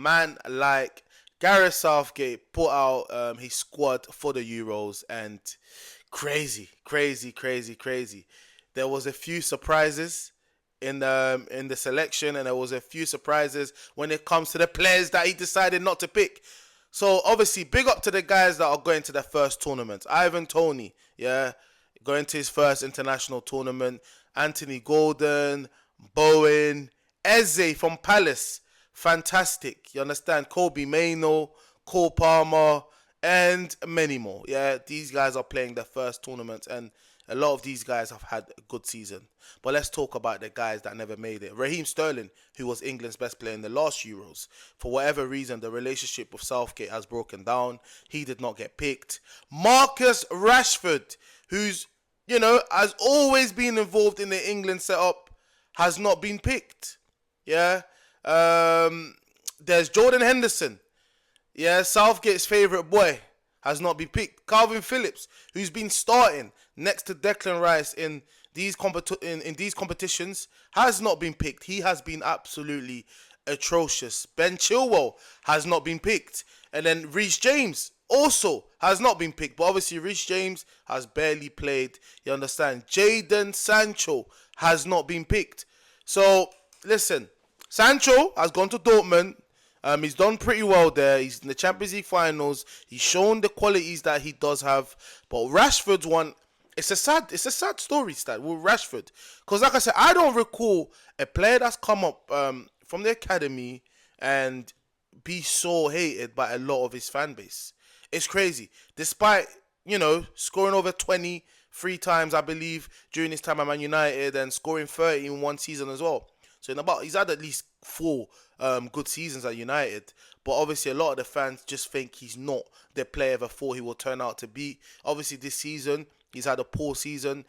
man like Gareth Southgate put out his squad for the Euros, and crazy, crazy, crazy, crazy. There was a few surprises in the selection, and there was a few surprises when it comes to the players that he decided not to pick. So obviously, big up to the guys that are going to their first tournament. Ivan Toney, yeah, going to his first international tournament. Anthony Gordon, Bowen, Eze from Palace, fantastic. You understand? Kobe Mainoo, Cole Palmer, and many more. Yeah, these guys are playing their first tournament, and a lot of these guys have had a good season. But let's talk about the guys that never made it. Raheem Sterling, who was England's best player in the last Euros. For whatever reason, the relationship with Southgate has broken down. He did not get picked. Marcus Rashford, who's, has always been involved in the England setup, has not been picked. Yeah. There's Jordan Henderson. Yeah, Southgate's favourite boy has not been picked. Calvin Phillips, who's been starting next to Declan Rice in these competitions, has not been picked. He has been absolutely atrocious. Ben Chilwell has not been picked. And then Reece James also has not been picked. But obviously Reece James has barely played. You understand? Jadon Sancho has not been picked. So, listen, Sancho has gone to Dortmund. He's done pretty well there. He's in the Champions League finals. He's shown the qualities that he does have. But Rashford's one, it's a sad story, Stat, with Rashford. Because like I said, I don't recall a player that's come up from the academy and be so hated by a lot of his fan base. It's crazy. Despite, scoring over 23 times, I believe, during his time at Man United, and scoring 30 in one season as well. So he's had at least 4 good seasons at United. But obviously a lot of the fans just think he's not the player they thought he will turn out to be. Obviously this season, he's had a poor season.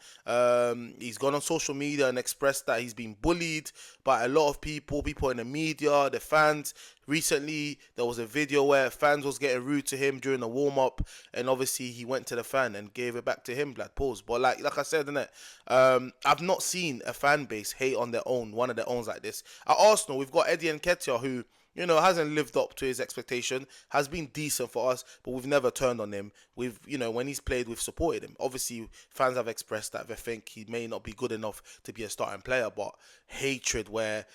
He's gone on social media and expressed that he's been bullied by a lot of people in the media, the fans. Recently, there was a video where fans was getting rude to him during the warm-up, and obviously he went to the fan and gave it back to him, pause. But like I said, innit, I've not seen a fan base hate on one of their owns like this. At Arsenal, we've got Eddie Nketiah, who hasn't lived up to his expectation, has been decent for us, but we've never turned on him. When he's played, we've supported him. Obviously, fans have expressed that they think he may not be good enough to be a starting player, but hatred where,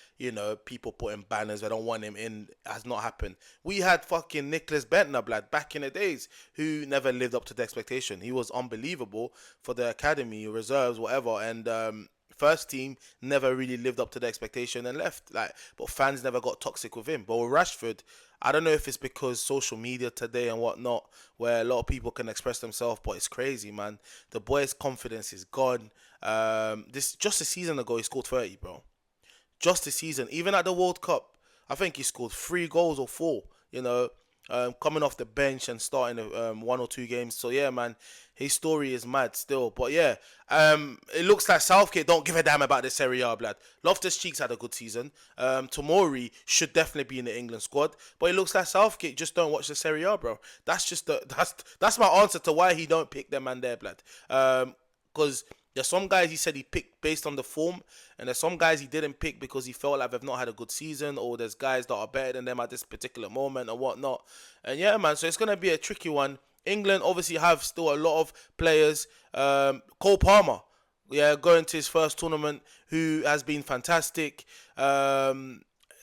people putting banners, they don't want him in, has not happened. We had fucking Nicholas Bentner, back in the days, who never lived up to the expectation. He was unbelievable for the academy, reserves, whatever, and, first team never really lived up to the expectation and left. But fans never got toxic with him. But with Rashford, I don't know if it's because social media today and whatnot, where a lot of people can express themselves, but it's crazy, man. The boy's confidence is gone. This just a season ago, he scored 30, bro. Just a season, even at the World Cup, I think he scored 3 goals or 4. Coming off the bench and starting 1 or 2 games. So yeah, man, his story is mad still. But yeah, it looks like Southgate don't give a damn about the Serie A, blood. Loftus-Cheek's had a good season. Tomori should definitely be in the England squad. But it looks like Southgate just don't watch the Serie A, bro. That's just that's my answer to why he don't pick them man there, blood. Because there's some guys he said he picked based on the form, and there's some guys he didn't pick because he felt like they've not had a good season, or there's guys that are better than them at this particular moment and whatnot. And yeah, man, so it's going to be a tricky one. England obviously have still a lot of players. Cole Palmer, yeah, going to his first tournament, who has been fantastic.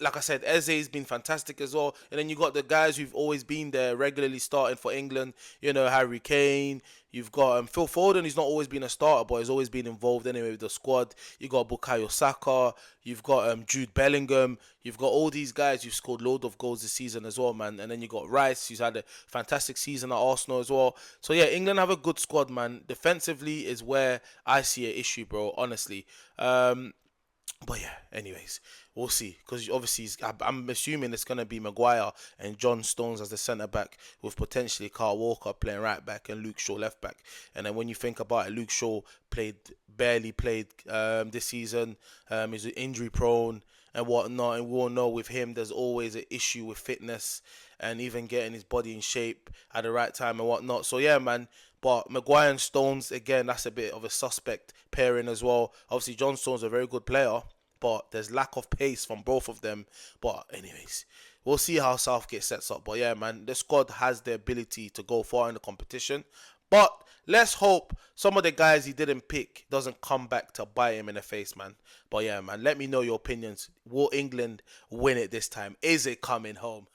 Like I said, Eze's been fantastic as well. And then you got the guys who've always been there, regularly starting for England. Harry Kane. You've got Phil Foden, who's not always been a starter, but has always been involved anyway with the squad. You got Bukayo Saka. You've got Jude Bellingham. You've got all these guys who've scored loads of goals this season as well, man. And then you got Rice, who's had a fantastic season at Arsenal as well. So yeah, England have a good squad, man. Defensively is where I see an issue, bro, honestly. But yeah, anyways, we'll see. Because obviously, I'm assuming it's going to be Maguire and John Stones as the centre-back, with potentially Carl Walker playing right-back and Luke Shaw left-back. And then when you think about it, Luke Shaw barely played this season. He's injury-prone and whatnot. And we all know with him, there's always an issue with fitness and even getting his body in shape at the right time and whatnot. So yeah, man. But Maguire and Stones, again, that's a bit of a suspect pairing as well. Obviously, John Stones is a very good player, but there's lack of pace from both of them. But anyways, we'll see how Southgate sets up. But yeah, man, the squad has the ability to go far in the competition. But let's hope some of the guys he didn't pick doesn't come back to bite him in the face, man. But yeah, man, let me know your opinions. Will England win it this time? Is it coming home?